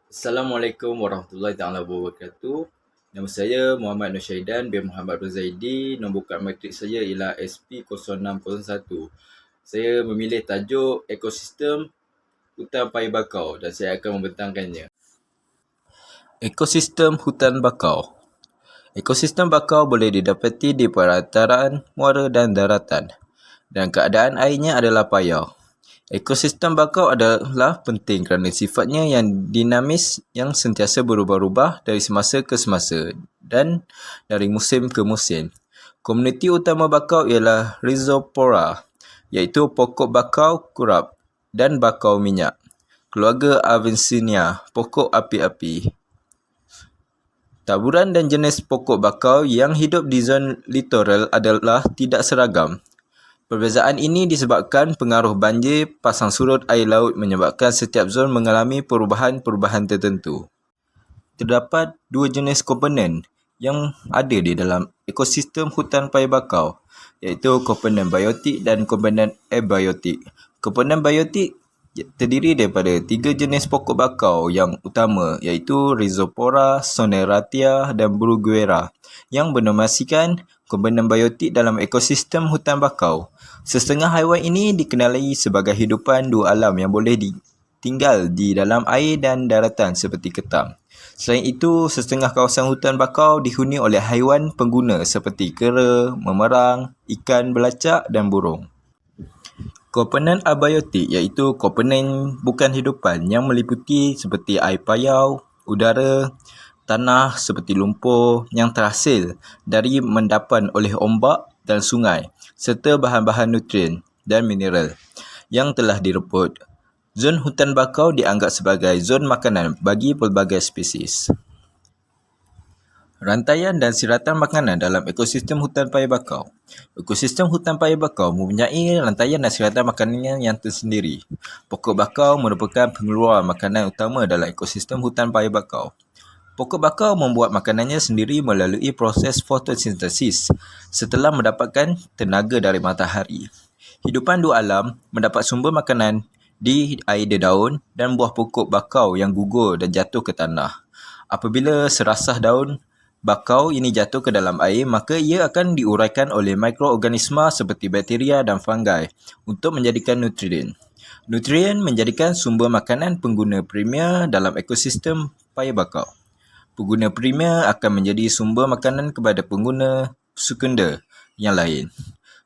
Assalamualaikum warahmatullahi taala wabarakatuh. Nama saya Muhammad Nur Syaidan bin Muhammad Rozaidi. Nombor kad matrik saya ialah SP0601. Saya memilih tajuk ekosistem hutan paya bakau dan saya akan membentangkannya. Ekosistem hutan bakau. Ekosistem bakau boleh didapati di perantara muara dan daratan dan keadaan airnya adalah payah. Ekosistem bakau adalah penting kerana sifatnya yang dinamis yang sentiasa berubah-ubah dari semasa ke semasa dan dari musim ke musim. Komuniti utama bakau ialah Rhizopora, iaitu pokok bakau kurap dan bakau minyak. Keluarga Avicennia, pokok api-api. Taburan dan jenis pokok bakau yang hidup di zon litoral adalah tidak seragam. Perbezaan ini disebabkan pengaruh banjir, pasang surut air laut menyebabkan setiap zon mengalami perubahan-perubahan tertentu. Terdapat dua jenis komponen yang ada di dalam ekosistem hutan paya bakau, iaitu komponen biotik dan komponen abiotik. Komponen biotik terdiri daripada tiga jenis pokok bakau yang utama, iaitu Rhizopora, Soneratia dan Bruguera, yang mendominasikan komponen biotik dalam ekosistem hutan bakau. Setengah haiwan ini dikenali sebagai hidupan dua alam yang boleh tinggal di dalam air dan daratan seperti ketam. Selain itu, setengah kawasan hutan bakau dihuni oleh haiwan pengguna seperti kera, memerang, ikan belacak dan burung. Komponen abiotik iaitu komponen bukan hidupan yang meliputi seperti air payau, udara, tanah seperti lumpur yang terhasil dari endapan oleh ombak dan sungai serta bahan-bahan nutrien dan mineral yang telah direput. Zon hutan bakau dianggap sebagai zon makanan bagi pelbagai spesies. Rantaian dan siratan makanan dalam ekosistem hutan paya bakau. Ekosistem hutan paya bakau mempunyai rantaian dan siratan makanan yang tersendiri. Pokok bakau merupakan pengeluar makanan utama dalam ekosistem hutan paya bakau. Pokok bakau membuat makanannya sendiri melalui proses fotosintesis setelah mendapatkan tenaga dari matahari. Hidupan dua alam mendapat sumber makanan di air daun dan buah pokok bakau yang gugur dan jatuh ke tanah. Apabila serasah daun bakau ini jatuh ke dalam air, maka ia akan diuraikan oleh mikroorganisma seperti bakteria dan fungi untuk menjadikan nutrien. Nutrien menjadikan sumber makanan pengguna primer dalam ekosistem paya bakau. Pengguna primer akan menjadi sumber makanan kepada pengguna sekunder yang lain.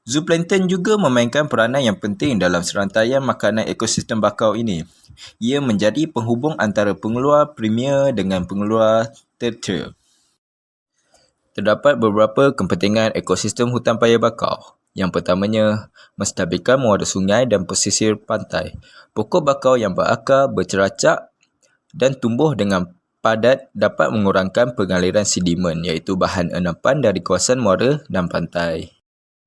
Zooplankton juga memainkan peranan yang penting dalam serantaian makanan ekosistem bakau ini. Ia menjadi penghubung antara pengeluar primer dengan pengeluar tertiar. Terdapat beberapa kepentingan ekosistem hutan paya bakau. Yang pertamanya, menstabilkan muara sungai dan pesisir pantai. Pokok bakau yang berakar, berceracak dan tumbuh dengan padat dapat mengurangkan pengaliran sedimen iaitu bahan enapan dari kawasan muara dan pantai.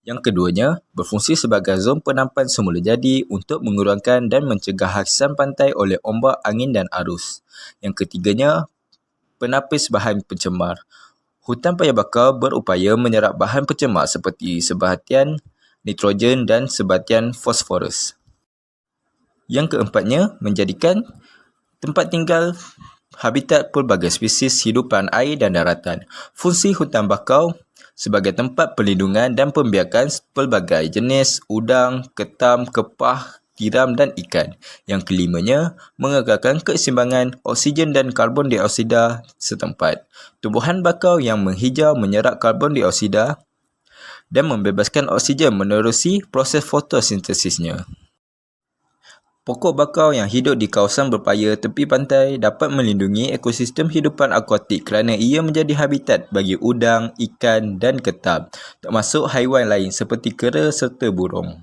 Yang keduanya, berfungsi sebagai zon penampan semula jadi untuk mengurangkan dan mencegah hakisan pantai oleh ombak, angin dan arus. Yang ketiganya, penapis bahan pencemar. Hutan paya bakau berupaya menyerap bahan pencemar seperti sebahatian nitrogen dan sebahatian fosforus. Yang keempatnya, menjadikan tempat tinggal habitat pelbagai spesies hidupan air dan daratan. Fungsi hutan bakau sebagai tempat perlindungan dan pembiakan pelbagai jenis udang, ketam, kepah, tiram dan ikan. Yang kelimanya, mengekalkan keseimbangan oksigen dan karbon dioksida setempat. Tumbuhan bakau yang menghijau menyerap karbon dioksida dan membebaskan oksigen menerusi proses fotosintesisnya. Pokok bakau yang hidup di kawasan berpaya tepi pantai dapat melindungi ekosistem hidupan akuatik kerana ia menjadi habitat bagi udang, ikan dan ketam, termasuk haiwan lain seperti kera serta burung.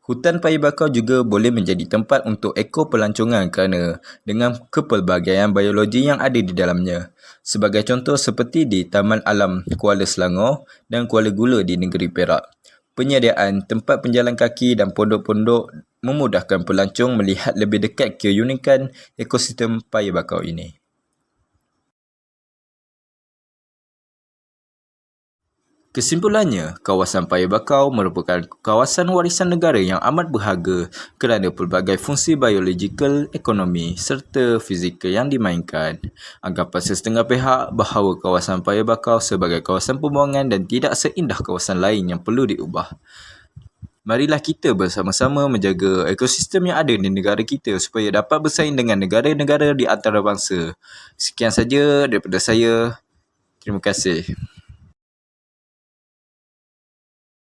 Hutan paya bakau juga boleh menjadi tempat untuk ekopelancongan kerana dengan kepelbagaian biologi yang ada di dalamnya. Sebagai contoh seperti di Taman Alam Kuala Selangor dan Kuala Gula di negeri Perak. Penyediaan tempat penjalan kaki dan pondok-pondok memudahkan pelancong melihat lebih dekat keunikan ekosistem paya bakau ini. Kesimpulannya, kawasan Paya Bakau merupakan kawasan warisan negara yang amat berharga kerana pelbagai fungsi biologikal, ekonomi serta fizikal yang dimainkan. Anggapan sesetengah pihak bahawa kawasan Paya Bakau sebagai kawasan pembuangan dan tidak seindah kawasan lain yang perlu diubah. Marilah kita bersama-sama menjaga ekosistem yang ada di negara kita supaya dapat bersaing dengan negara-negara di antarabangsa. Sekian saja daripada saya. Terima kasih.